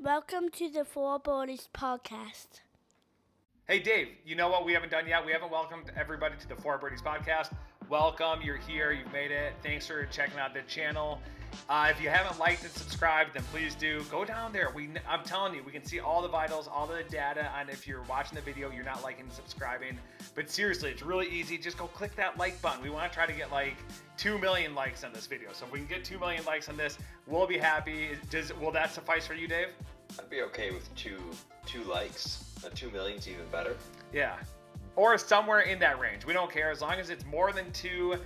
Welcome to the Four Borders podcast. Hey, Dave, you know what we haven't done yet? We haven't welcomed everybody to the Four Birdies podcast. Welcome, you're here, you've made it. Thanks for checking out the channel. If you haven't liked and subscribed, then please do. Go down there. I'm telling you, we can see all the vitals, all the data on if you're watching the video, you're not liking and subscribing. But seriously, it's really easy. Just go click that like button. We want to try to get like 2 million likes on this video. So if we can get 2 million likes on this, we'll be happy. Will that suffice for you, Dave? I'd be okay with two likes. 2 million's even better. Yeah. Or somewhere in that range. We don't care as long as it's more than 2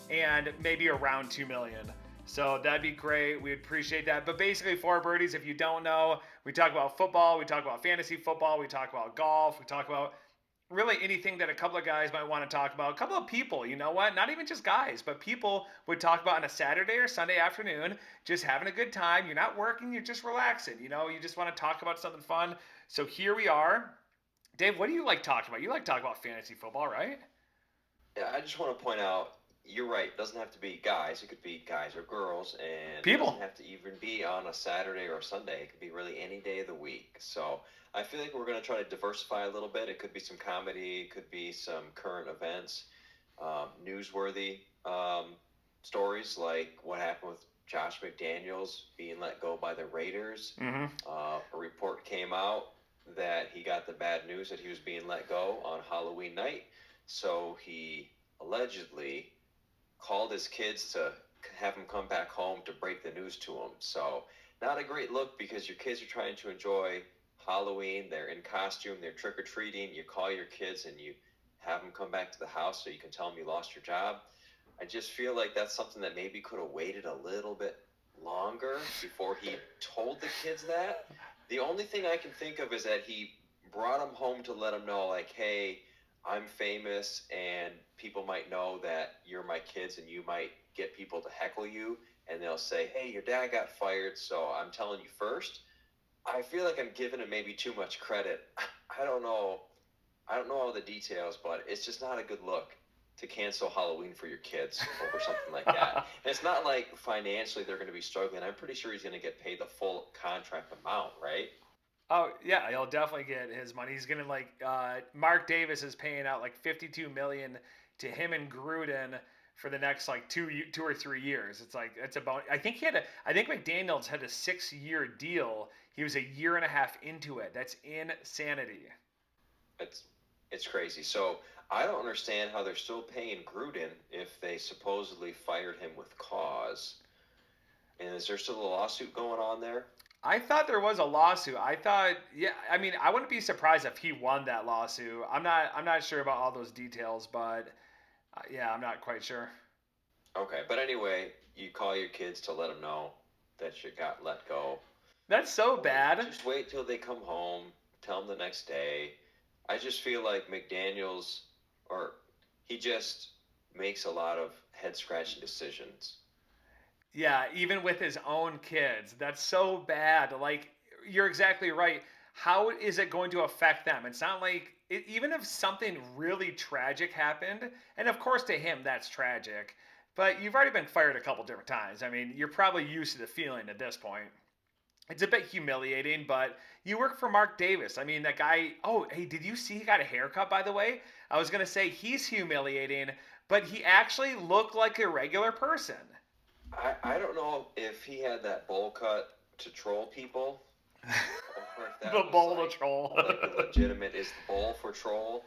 and maybe around 2 million. So that'd be great. We'd appreciate that. But basically, Four Birdies, if you don't know, we talk about football, we talk about fantasy football, we talk about golf, we talk about really anything that a couple of guys might want to talk about. A couple of people, you know what? Not even just guys, but people would talk about on a Saturday or Sunday afternoon, just having a good time. You're not working, you're just relaxing. You know, you just want to talk about something fun. So here we are. Dave, what do you like talking about? You like talking about fantasy football, right? Yeah, I just want to point out, you're right. It doesn't have to be guys. It could be guys or girls, and People. It doesn't have to even be on a Saturday or a Sunday. It could be really any day of the week. So I feel like we're going to try to diversify a little bit. It could be some comedy. It could be some current events, newsworthy stories like what happened with Josh McDaniels being let go by the Raiders. Mm-hmm. A report came out that he got the bad news that he was being let go on Halloween night. So he allegedly called his kids to have him come back home to break the news to him. So not a great look because your kids are trying to enjoy Halloween. They're in costume. They're trick-or-treating. You call your kids and you have them come back to the house so you can tell them you lost your job. I just feel like that's something that maybe could have waited a little bit longer before he told the kids that. The only thing I can think of is that he brought them home to let them know, like, hey, I'm famous and people might know that you're my kids and you might get people to heckle you and they'll say, hey, your dad got fired, so I'm telling you first. I feel like I'm giving him maybe too much credit. I don't know all the details, but it's just not a good look to cancel Halloween for your kids over something like that. And it's not like financially they're going to be struggling. I'm pretty sure he's going to get paid the full contract amount, right? Oh yeah, he'll definitely get his money. He's gonna Mark Davis is paying out like 52 million to him and Gruden for the next like 2 or 3 years. It's like it's about. I think McDaniels had a 6-year deal. He was a year and a half into it. That's insanity. It's crazy. So I don't understand how they're still paying Gruden if they supposedly fired him with cause. And is there still a lawsuit going on there? I thought there was a lawsuit. I thought, yeah. I mean, I wouldn't be surprised if he won that lawsuit. I'm not sure about all those details, but yeah, I'm not quite sure. Okay, but anyway, you call your kids to let them know that you got let go. That's so bad. Just wait till they come home. Tell them the next day. I just feel like McDaniels, or he just makes a lot of head scratching decisions. Yeah, even with his own kids. That's so bad. Like, you're exactly right. How is it going to affect them? It's not like, even if something really tragic happened, and of course to him that's tragic, but you've already been fired a couple different times. I mean, you're probably used to the feeling at this point. It's a bit humiliating, but you work for Mark Davis. I mean, that guy. Oh, hey, did you see he got a haircut, by the way? I was going to say he's humiliating, but he actually looked like a regular person. I don't know if he had that bowl cut to troll people, or if that The was bowl like to troll. a legitimate is the bowl for troll.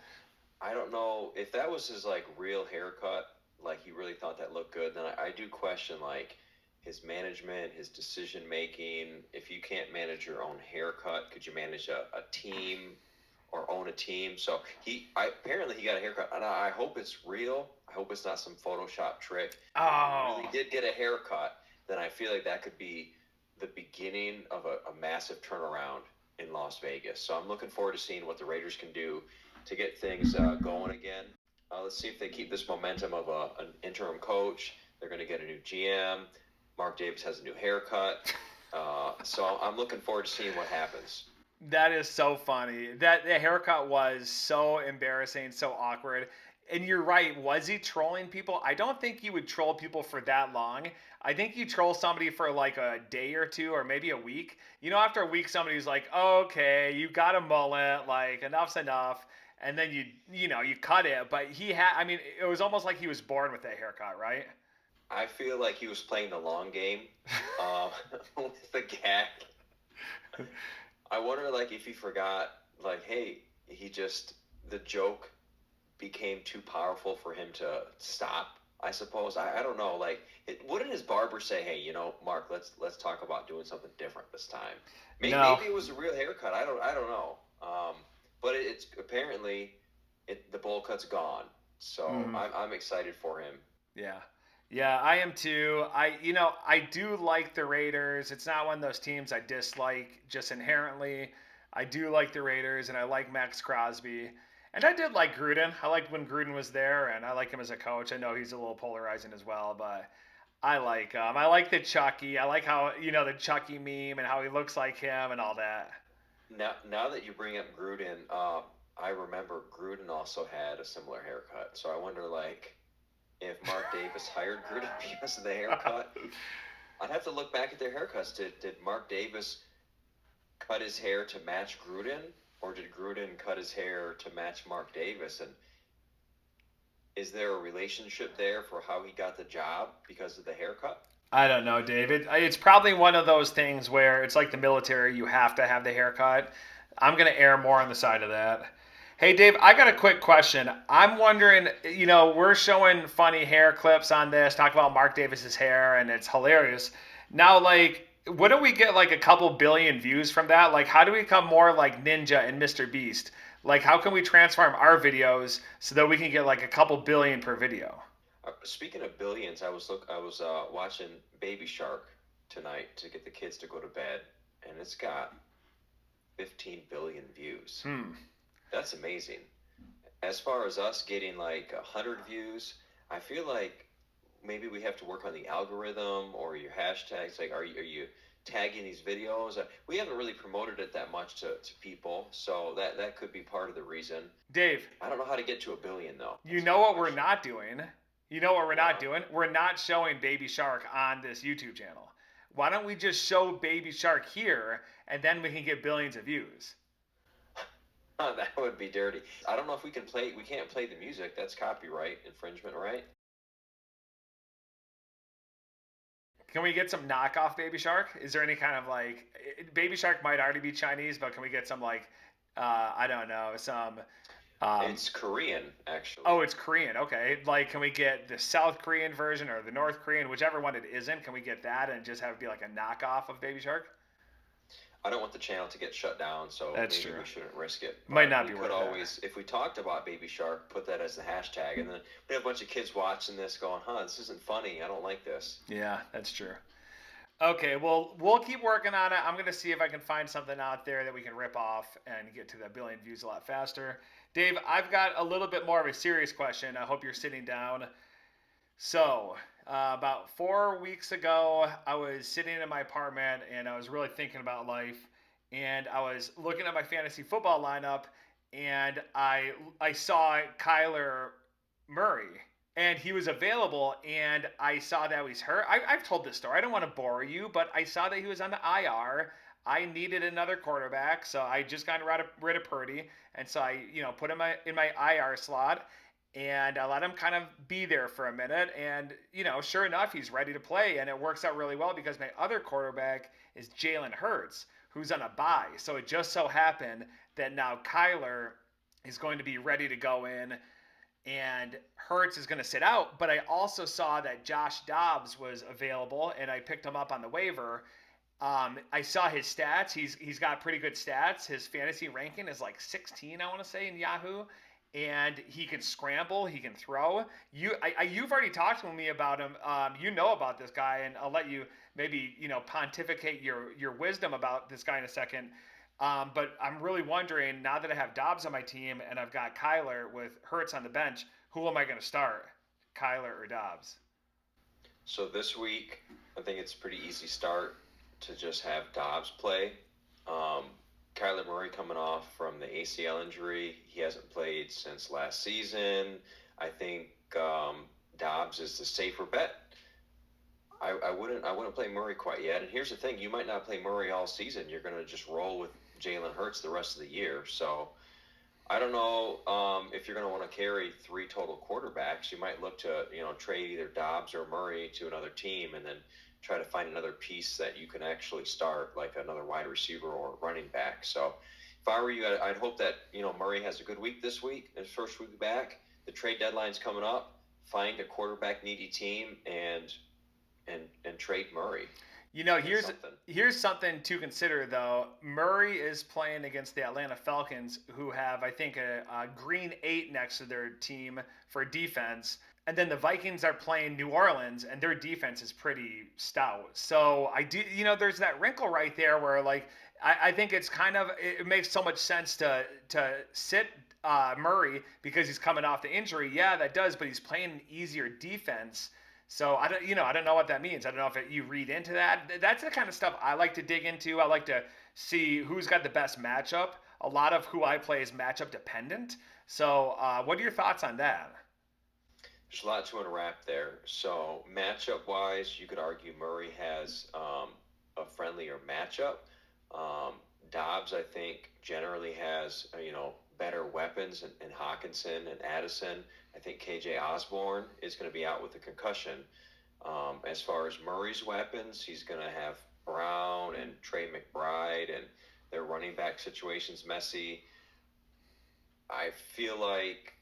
I don't know if that was his like real haircut, like he really thought that looked good. Then I do question like his management, his decision making. If you can't manage your own haircut, could you manage a team or own a team? So apparently he got a haircut, and I hope it's real. I hope it's not some Photoshop trick. If he Oh, really did get a haircut, then I feel like that could be the beginning of a massive turnaround in Las Vegas. So I'm looking forward to seeing what the Raiders can do to get things going again. Let's see if they keep this momentum of an interim coach. They're going to get a new GM. Mark Davis has a new haircut. So I'm looking forward to seeing what happens. that is so funny. That the haircut was so embarrassing, so awkward. and you're right. Was he trolling people? I don't think you would troll people for that long. I think you troll somebody for like a day or two or maybe a week. After a week, somebody's like, okay, you got a mullet, like enough's enough. And then you cut it. But I mean, it was almost like he was born with that haircut, right? I feel like he was playing the long game um, with the gag. I wonder, like, if he forgot, like, hey, the joke became too powerful for him to stop. I suppose. I don't know. Like, wouldn't his barber say, "Hey, Mark, let's talk about doing something different this time"? No. Maybe it was a real haircut. I don't know. But it's apparently the bowl cut's gone. So Mm-hmm. I'm excited for him. Yeah. Yeah, I am too. I do like the Raiders. It's not one of those teams I dislike just inherently. I do like the Raiders and I like Max Crosby. And I did like Gruden. I liked when Gruden was there and I like him as a coach. I know he's a little polarizing as well, but I like I like the Chucky. I like how, the Chucky meme and how he looks like him and all that. Now that you bring up Gruden, I remember Gruden also had a similar haircut. So I wonder, like, if Mark Davis hired Gruden because of the haircut. I'd have to look back at their haircuts. Did Mark Davis cut his hair to match Gruden, or did Gruden cut his hair to match Mark Davis? And is there a relationship there for how he got the job because of the haircut? I don't know, David. It's probably one of those things where it's like the military, you have to have the haircut. I'm going to err more on the side of that. Hey, Dave, I got a quick question. I'm wondering, we're showing funny hair clips on this, talk about Mark Davis's hair, and it's hilarious. Now, like, wouldn't we get like a couple billion views from that? Like, how do we become more like Ninja and Mr. Beast? Like, how can we transform our videos so that we can get like a couple billion per video? Speaking of billions, I was watching Baby Shark tonight to get the kids to go to bed, and it's got 15 billion views. Hmm. That's amazing. As far as us getting like 100 views, I feel like maybe we have to work on the algorithm or your hashtags. Like, are you tagging these videos? We haven't really promoted it that much to people, so that could be part of the reason. Dave, I don't know how to get to a billion though. you That's a know good what we're question. not doing? You know what we're not What? doing? We're not showing Baby Shark on this YouTube channel. Why don't we just show Baby Shark here and then we can get billions of views? That would be dirty. I don't know if we can play. We can't play the music. That's copyright infringement, right? Can we get some knockoff Baby Shark? Is there any kind of like Baby Shark might already be Chinese, but can we get some like I don't know, some It's Korean, actually. oh, it's Korean. Okay. Like can we get the South Korean version or the North Korean, whichever one it isn't? Can we get that and just have it be like a knockoff of Baby Shark? I don't want the channel to get shut down, so That's maybe true. we shouldn't risk it. Might But not we be could worth that. always, if we talked about Baby Shark, put that as the hashtag, and then we have a bunch of kids watching this going, "Huh, this isn't funny. I don't like this." Yeah, that's true. Okay, well, we'll keep working on it. I'm going to see if I can find something out there that we can rip off and get to the billion views a lot faster. Dave, I've got a little bit more of a serious question. I hope you're sitting down. So, about 4 weeks ago, I was sitting in my apartment and I was really thinking about life. And I was looking at my fantasy football lineup, and I saw Kyler Murray, and he was available. And I saw that he's hurt. I've told this story. I don't want to bore you, but I saw that he was on the IR. I needed another quarterback, so I just got rid of Purdy, and so I put him in my IR slot and I let him kind of be there for a minute. And, sure enough, he's ready to play. And it works out really well because my other quarterback is Jalen Hurts, who's on a bye. So it just so happened that now Kyler is going to be ready to go in and Hurts is going to sit out. But I also saw that Josh Dobbs was available and I picked him up on the waiver. I saw his stats. He's got pretty good stats. His fantasy ranking is like 16, I want to say, in Yahoo. And he can scramble. He can throw. You've already talked to me about him. You know about this guy, and I'll let you maybe pontificate your wisdom about this guy in a second. But I'm really wondering now that I have Dobbs on my team and I've got Kyler with Hurts on the bench, who am I going to start, Kyler or Dobbs? So this week, I think it's a pretty easy start to just have Dobbs play. Um, Kyler Murray coming off from the ACL injury. He hasn't played since last season. I think Dobbs is the safer bet. I wouldn't play Murray quite yet. And here's the thing: you might not play Murray all season. You're going to just roll with Jalen Hurts the rest of the year. So I don't know if you're going to want to carry three total quarterbacks. You might look to trade either Dobbs or Murray to another team, and then try to find another piece that you can actually start, like another wide receiver or running back. So if I were you, I'd hope that Murray has a good week this week, his first week back. The trade deadline's coming up. Find a quarterback needy team and trade Murray. Here's something to consider though. Murray is playing against the Atlanta Falcons, who have I think a green 8 next to their team for defense, and then the Vikings are playing New Orleans, and their defense is pretty stout. So I do, there's that wrinkle right there where like I think it's kind of it makes so much sense to sit Murray because he's coming off the injury. Yeah, that does, but he's playing an easier defense. So I don't know what that means. I don't know if you read into that. That's the kind of stuff I like to dig into. I like to see who's got the best matchup. A lot of who I play is matchup dependent. So, what are your thoughts on that? There's a lot to unwrap there. So matchup wise, you could argue Murray has a friendlier matchup. Um, Dobbs, I think, generally has better weapons in Hawkinson and Addison. I think KJ Osborne is going to be out with a concussion. As far as Murray's weapons, he's going to have Brown and Trey McBride, and their running back situation's messy. I feel like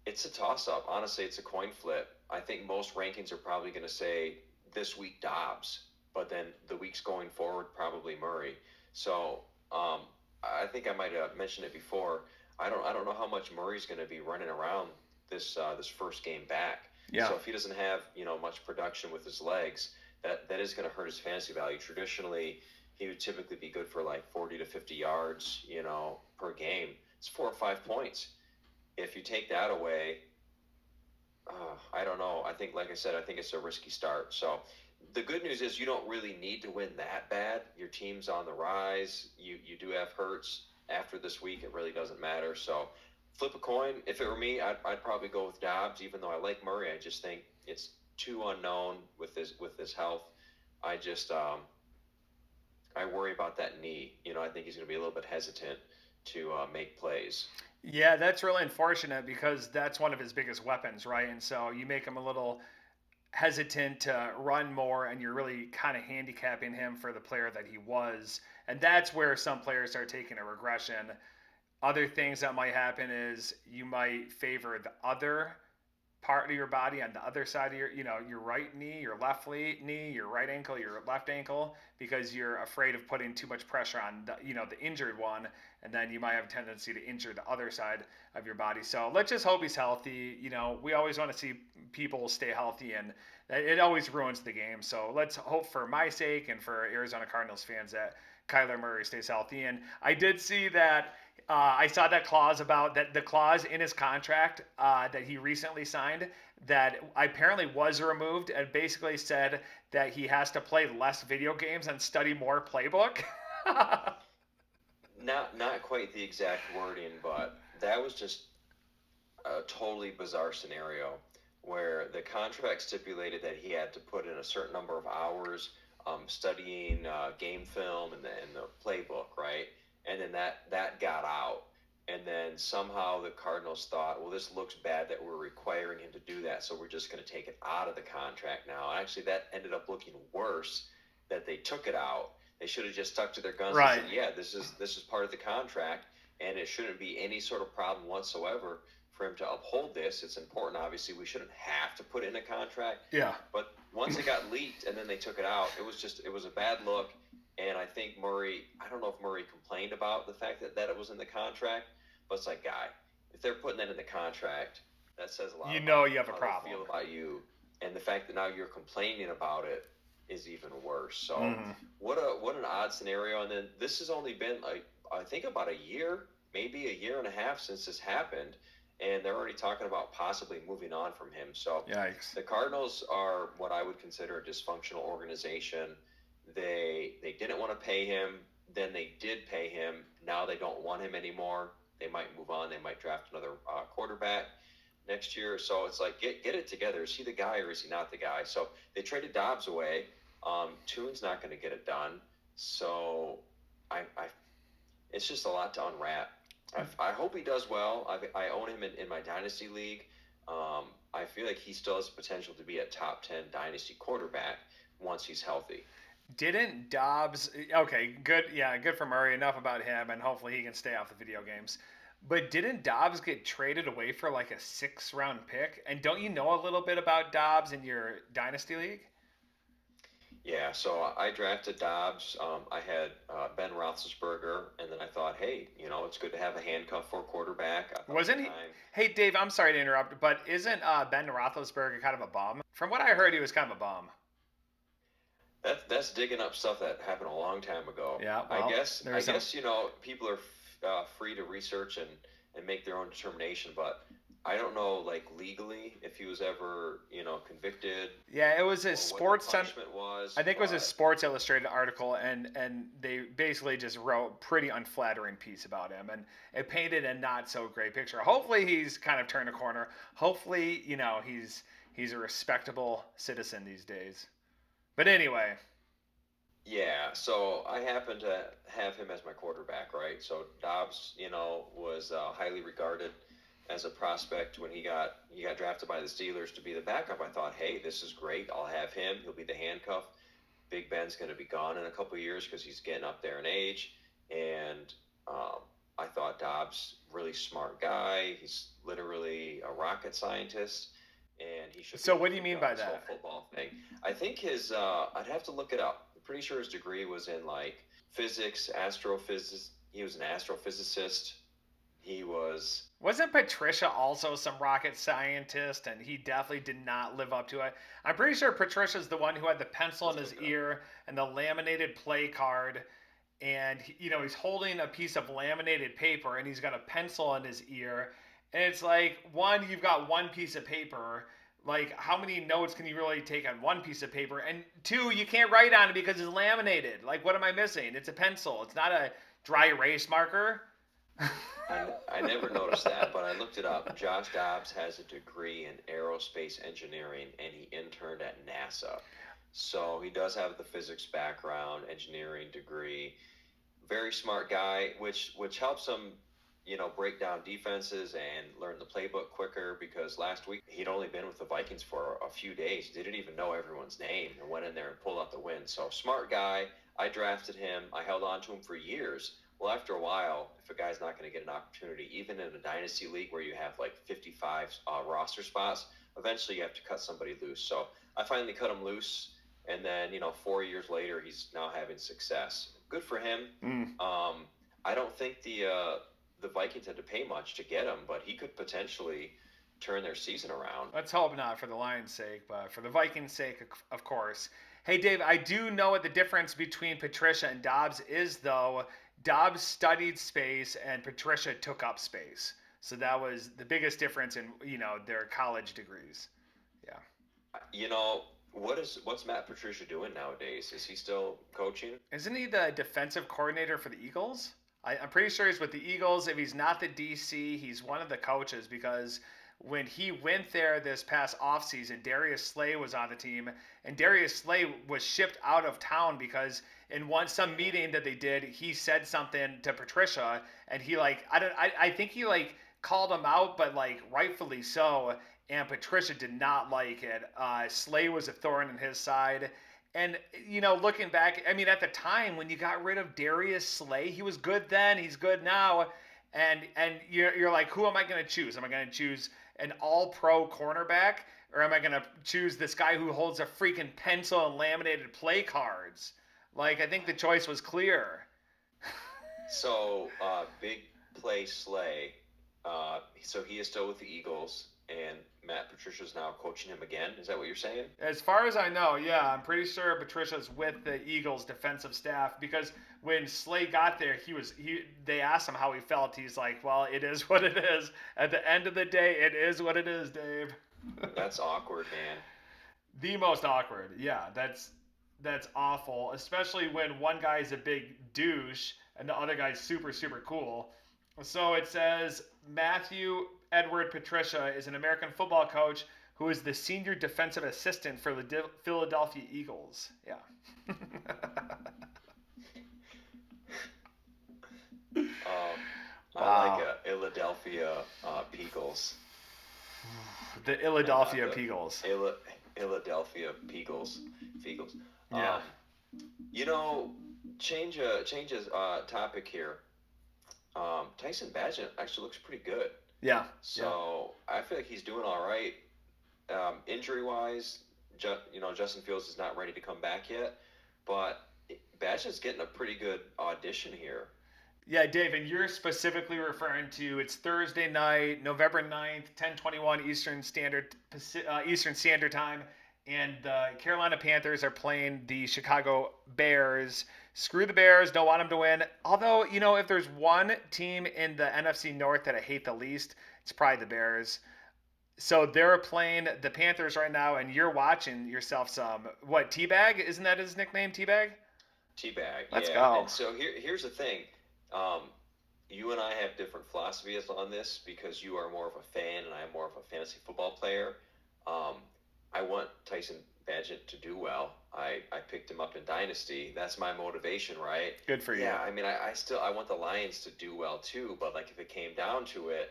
it's a toss up. Honestly, it's a coin flip. I think most rankings are probably going to say this week Dobbs, but then the weeks going forward, probably Murray. So I think I might have mentioned it before. I don't know how much Murray's going to be running around this first game back. Yeah. So if he doesn't have much production with his legs, that is going to hurt his fantasy value. Traditionally, he would typically be good for like 40 to 50 yards, per game. It's 4 or 5 points. If you take that away, I don't know. I think, like I said, I think it's a risky start. So the good news is you don't really need to win that bad. Your team's on the rise. You do have Hurts after this week. It really doesn't matter. So flip a coin. If it were me, I'd probably go with Dobbs. Even though I like Murray, I just think it's too unknown with his health. I just I worry about that knee. I think he's going to be a little bit hesitant to make plays. Yeah, that's really unfortunate because that's one of his biggest weapons, right? And so you make him a little hesitant to run more, and you're really kind of handicapping him for the player that he was. And that's where some players are taking a regression. Other things that might happen is you might favor the other part of your body on the other side of your right knee, your left knee, your right ankle, your left ankle, because you're afraid of putting too much pressure on the injured one, and then you might have a tendency to injure the other side of your body. So let's just hope he's healthy. We always want to see people stay healthy, and it always ruins the game. So let's hope for my sake and for Arizona Cardinals fans that Kyler Murray stays healthy. And I did see that I saw that clause about that the clause in his contract that he recently signed that apparently was removed and basically said that he has to play less video games and study more playbook. Not quite the exact wording, but that was just a totally bizarre scenario where the contract stipulated that he had to put in a certain number of hours studying game film and the playbook, right? And then that got out. And then somehow the Cardinals thought, well, this looks bad that we're requiring him to do that, so we're just going to take it out of the contract now. Actually, that ended up looking worse that they took it out. They should have just stuck to their guns Right. and said, yeah, this is part of the contract, and it shouldn't be any sort of problem whatsoever for him to uphold this. It's important, obviously. We shouldn't have to put it in a contract. Yeah. But once it got leaked and then they took it out, it was a bad look. And I think I don't know if Murray complained about the fact that it was in the contract, but it's like, guy, if they're putting that in the contract, that says a lot. You have a problem. They feel about you, and the fact that now you're complaining about it is even worse. So what an odd scenario. And then this has only been I think about a year, maybe a year and a half since this happened, and they're already talking about possibly moving on from him. So Yikes. The Cardinals are what I would consider a dysfunctional organization. They didn't want to pay him. Then they did pay him. Now they don't want him anymore. They might move on. They might draft another quarterback. next year. So it's like get it together. Is he the guy or is he not the guy? So they traded Dobbs away. Toon's not going to get it done. So I it's just a lot to unwrap. I hope he does well. I own him in my dynasty league. I feel like he still has potential to be a top 10 dynasty quarterback once he's healthy. Didn't Dobbs? Okay, good. Yeah, good for Murray. Enough about him, and hopefully he can stay off the video games. But didn't Dobbs get traded away for like a 6th round pick? And don't you know a little bit about Dobbs in your dynasty league? Yeah, so I drafted Dobbs. I had Ben Roethlisberger, and then I thought, hey, it's good to have a handcuff for a quarterback. I thought at Wasn't the he? time Hey, Dave, I'm sorry to interrupt, but isn't Ben Roethlisberger kind of a bum? From what I heard, he was kind of a bum. that's digging up stuff that happened a long time ago. Yeah, I well, guess I there's some. guess people are free to research and make their own determination, but I don't know like legally if he was ever convicted Yeah, it was a or what the sports. punishment was, I think it was a but Sports Illustrated article, and they basically just wrote pretty unflattering piece about him, and it painted a not so great picture. Hopefully, he's kind of turned a corner. Hopefully, he's a respectable citizen these days. But anyway, yeah, so I happen to have him as my quarterback, right? So Dobbs, was highly regarded as a prospect when he got drafted by the Steelers to be the backup. I thought, hey, this is great. I'll have him. He'll be the handcuff. Big Ben's going to be gone in a couple of years because he's getting up there in age. And I thought Dobbs, really smart guy. He's literally a rocket scientist, and he should be so able what to do you figure mean out by this whole that? football thing. I think I'd have to look it up. I'm pretty sure his degree was in like physics, astrophysics. He was an astrophysicist. He was Wasn't Patricia also some rocket scientist, and he definitely did not live up to it? I'm pretty sure Patricia's the one who had the pencil in let's his look it up. ear and the laminated play card, and he's holding a piece of laminated paper and he's got a pencil in his ear, and it's like, one, you've got one piece of paper, like how many notes can you really take on one piece of paper, and two, you can't write on it because it's laminated. Like, what am I missing? It's a pencil, it's not a dry erase marker. I never noticed that, but I looked it up. Josh Dobbs has a degree in aerospace engineering, and he interned at NASA. So he does have the physics background, engineering degree. Very smart guy, which helps him, break down defenses and learn the playbook quicker. Because last week he'd only been with the Vikings for a few days, didn't even know everyone's name, and went in there and pulled out the win. So smart guy. I drafted him. I held on to him for years. Well, after a while, if a guy's not going to get an opportunity, even in a dynasty league where you have like 55 roster spots, eventually you have to cut somebody loose. So I finally cut him loose, and then 4 years later, he's now having success. Good for him. Mm. I don't think the Vikings had to pay much to get him, but he could potentially turn their season around. Let's hope not, for the Lions' sake, but for the Vikings' sake, of course. Hey, Dave, I do know what the difference between Patricia and Dobbs is, though. Dobbs studied space, and Patricia took up space. So that was the biggest difference in their college degrees. Yeah. You know, what's Matt Patricia doing nowadays? Is he still coaching? Isn't he the defensive coordinator for the Eagles? I'm pretty sure he's with the Eagles. If he's not the DC, he's one of the coaches, because when he went there this past offseason, Darius Slay was on the team, and Darius Slay was shipped out of town because in some meeting that they did, he said something to Patricia, and he like I think he like called him out, but like rightfully so. And Patricia did not like it. Slay was a thorn in his side. And looking back, I mean, at the time when you got rid of Darius Slay, he was good then. He's good now. And you're like, who am I going to choose? Am I going to choose an All-Pro cornerback, or am I going to choose this guy who holds a freaking pencil and laminated play cards? Like, I think the choice was clear. So, big play Slay. So he is still with the Eagles, and Matt Patricia's now coaching him again. Is that what you're saying? As far as I know, yeah, I'm pretty sure Patricia's with the Eagles defensive staff, because when Slay got there, they asked him how he felt. He's like, "Well, it is what it is. At the end of the day, it is what it is, Dave." That's awkward, man. The most awkward. Yeah, that's awful, especially when one guy is a big douche and the other guy's super super cool. So it says Matthew Edward Patricia is an American football coach who is the senior defensive assistant for the Philadelphia Eagles. Yeah. Um, I like Wow. Philadelphia Peagles, The not Philadelphia the Eagles. Philadelphia Peagles. Peagles. Yeah. Um, you know, change topic here. Tyson Bagent actually looks pretty good. Yeah. Yeah. So I feel like he's doing all right. Injury wise, Justin Fields is not ready to come back yet, but Bagent's getting a pretty good audition here. Yeah, Dave, and you're specifically referring to it's Thursday night, November 9th, 10:21 Eastern Standard Time, and the Carolina Panthers are playing the Chicago Bears. Screw the Bears, don't want them to win. Although, if there's one team in the NFC North that I hate the least, it's probably the Bears. So they're playing the Panthers right now, and you're watching yourself some what Teabag? Isn't that his nickname, Teabag? Teabag, Let's yeah. go. And so here's the thing. Um, you and I have different philosophies on this because you are more of a fan and I am more of a fantasy football player. Um, I want Tyson Bagent to do well. I picked him up in Dynasty. That's my motivation, right? Good for you. Yeah, I mean, I want the Lions to do well too, but like if it came down to it,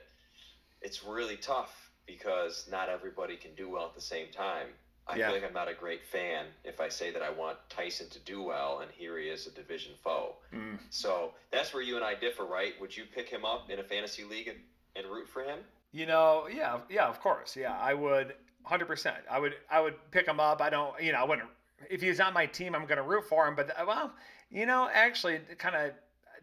it's really tough because not everybody can do well at the same time. I Yeah. feel like I'm not a great fan if I say that I want Tyson to do well and here he is a division foe. Mm. So that's where you and I differ, right? Would you pick him up in a fantasy league and root for him? Yeah, of course. Yeah, I would 100%. I would pick him up. I don't, I wouldn't if he's on my team, I'm going to root for him, but well, actually kind of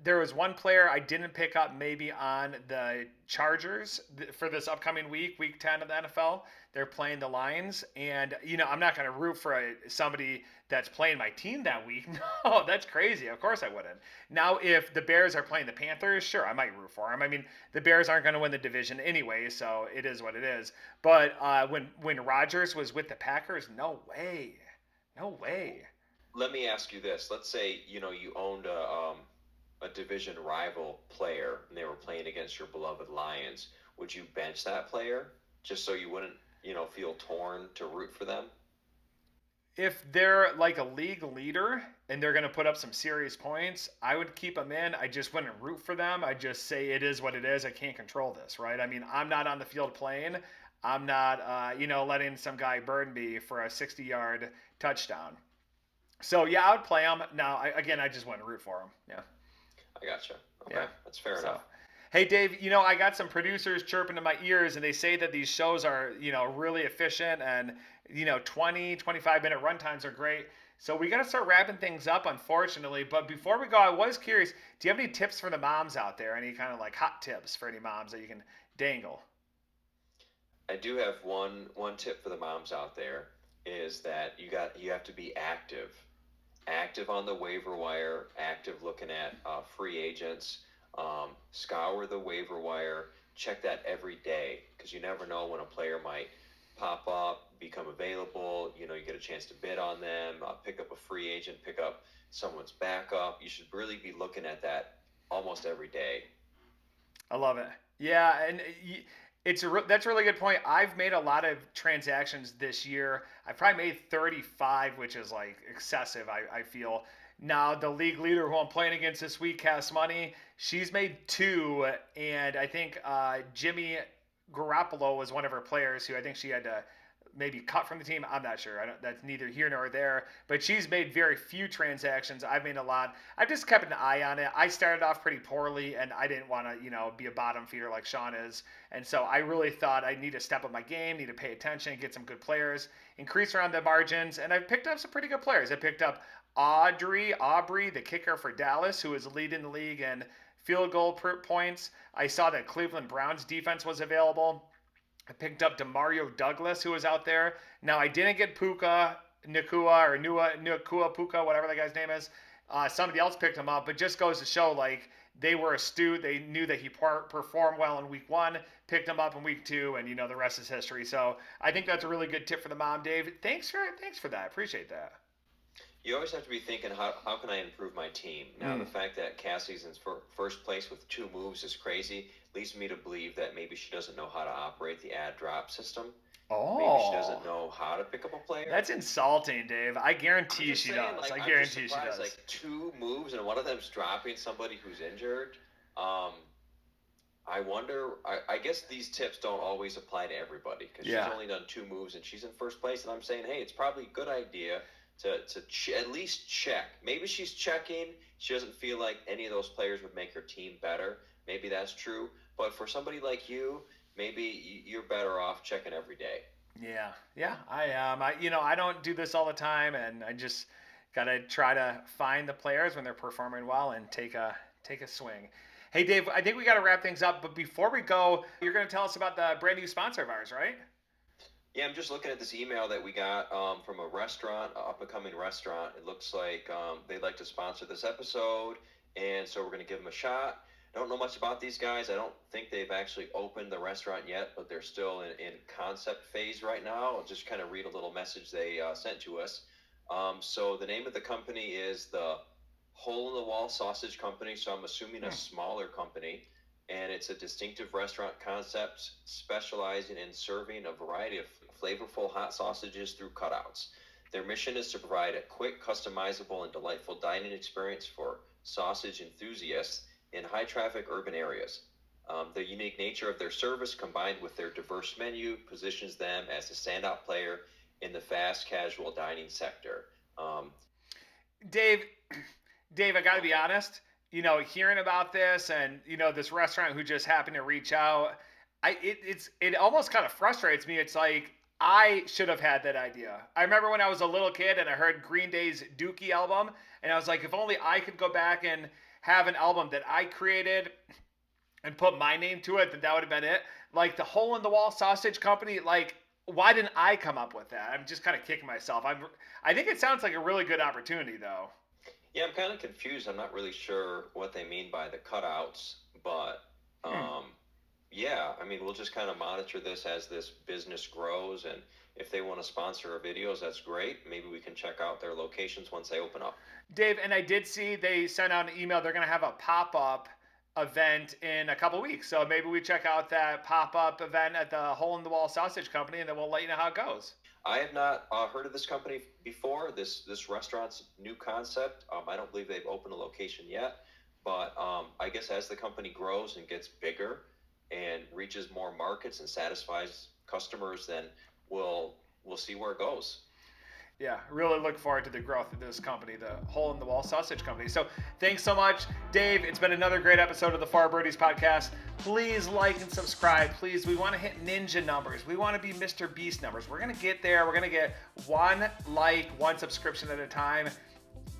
there was one player I didn't pick up maybe on the Chargers for this upcoming week 10 of the NFL. They're playing the Lions, and I'm not going to root for somebody that's playing my team that week. No, that's crazy. Of course I wouldn't. Now, if the Bears are playing the Panthers, sure, I might root for them. I mean, the Bears aren't going to win the division anyway, so it is what it is. But when Rodgers was with the Packers, no way, no way. Let me ask you this. Let's say, you owned a division rival player and they were playing against your beloved Lions. Would you bench that player just so you wouldn't, feel torn to root for them? If they're like a league leader and they're going to put up some serious points, I would keep them in. I just wouldn't root for them. I just say it is what it is. I can't control this, right? I mean, I'm not on the field playing. I'm not, letting some guy burn me for a 60-yard touchdown. So yeah, I would play them. Now, I just wouldn't root for them. Yeah, I gotcha. Okay, yeah. that's fair So, enough. hey Dave, I got some producers chirping in my ears, and they say that these shows are, really efficient, and 20, 25-minute runtimes are great. So we got to start wrapping things up, unfortunately. But before we go, I was curious: do you have any tips for the moms out there? Any kind of like hot tips for any moms that you can dangle? I do have one tip for the moms out there is that you have to be active on the waiver wire, active looking at free agents. Scour the waiver wire, check that every day because you never know when a player might pop up, become available. You get a chance to bid on them, pick up a free agent, pick up someone's backup. You should really be looking at that almost every day. I love it. Yeah, and that's a really good point. I've made a lot of transactions this year. I've probably made 35, which is like excessive. I feel. Now the league leader who I'm playing against this week, Cass Money, she's made two, and I think Jimmy Garoppolo was one of her players who I think she had to maybe cut from the team. I'm not sure. That's neither here nor there. But she's made very few transactions. I've made a lot. I've just kept an eye on it. I started off pretty poorly, and I didn't want to, be a bottom feeder like Sean is. And so I really thought I need to step up my game, need to pay attention, get some good players, increase around the margins, and I've picked up some pretty good players. I picked up Aubrey, the kicker for Dallas, who is leading the league in field goal points. I saw that Cleveland Browns defense was available. I picked up Demario Douglas, who was out there. Now, I didn't get Puka, Nakua, or Nakua Puka, whatever that guy's name is. Somebody else picked him up, but just goes to show, like, they were astute. They knew that he performed well in week one, picked him up in week two, and, the rest is history. So I think that's a really good tip for the mom, Dave. Thanks for that. I appreciate that. You always have to be thinking, how can I improve my team? Now, the fact that Cassie's in first place with 2 moves is crazy. Leads me to believe that maybe she doesn't know how to operate the add drop system. Maybe she Oh, doesn't know how to pick up a player. that's insulting, Dave. I I'm guarantee just she saying, does. like, I I'm just guarantee she surprised, does. like, 2 moves and one of them's dropping somebody who's injured. Um, I wonder. I guess these tips don't always apply to everybody because Yeah. she's only done 2 moves and she's in first place. And I'm saying, hey, it's probably a good idea to at least check. Maybe she's checking. She doesn't feel like any of those players would make her team better. Maybe that's true. But for somebody like you, maybe you're better off checking every day. Yeah, I am. I don't do this all the time, and I just gotta try to find the players when they're performing well and take a swing. Hey, Dave, I think we got to wrap things up. But before we go, you're going to tell us about the brand new sponsor of ours, right? Yeah, I'm just looking at this email that we got from a restaurant, an up-and-coming restaurant. It looks like they'd like to sponsor this episode, and so we're going to give them a shot. I don't know much about these guys. I don't think they've actually opened the restaurant yet, but they're still in concept phase right now. I'll just kind of read a little message they sent to us. So the name of the company is the Hole in the Wall Sausage Company, so I'm assuming a smaller company. And it's a distinctive restaurant concept specializing in serving a variety of flavorful hot sausages through cutouts. Their mission is to provide a quick, customizable, and delightful dining experience for sausage enthusiasts in high traffic urban areas. The unique nature of their service, combined with their diverse menu, positions them as a standout player in the fast casual dining sector. Um, Dave, Dave, I got to be honest. Hearing about this and this restaurant who just happened to reach out, it almost kind of frustrates me. It's like I should have had that idea. I remember when I was a little kid and I heard Green Day's Dookie album, and I was like, if only I could go back and have an album that I created and put my name to it, then that would have been it. Like the Hole in the Wall Sausage Company, like why didn't I come up with that? I'm just kind of kicking myself. I think it sounds like a really good opportunity though. Yeah, I'm kind of confused. I'm not really sure what they mean by the cutouts, but yeah, I mean, we'll just kind of monitor this as this business grows, and if they want to sponsor our videos, that's great. Maybe we can check out their locations once they open up. Dave, and I did see they sent out an email. They're going to have a pop up event in a couple weeks. So maybe we check out that pop up event at the Hole in the Wall Sausage Company, and then we'll let you know how it goes. I have not heard of this company before. This restaurant's new concept. I don't believe they've opened a location yet, but I guess as the company grows and gets bigger and reaches more markets and satisfies customers, then we'll see where it goes. Yeah, really look forward to the growth of this company, the Hole in the Wall Sausage Company. So thanks so much, Dave. It's been another great episode of the Far Birdies podcast. Please like and subscribe. Please, we want to hit ninja numbers. We want to be Mr. Beast numbers. We're going to get there. We're going to get 1 like, 1 subscription at a time.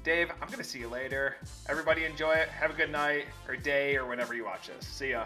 Dave, I'm going to see you later. Everybody enjoy it. Have a good night or day or whenever you watch this. See ya.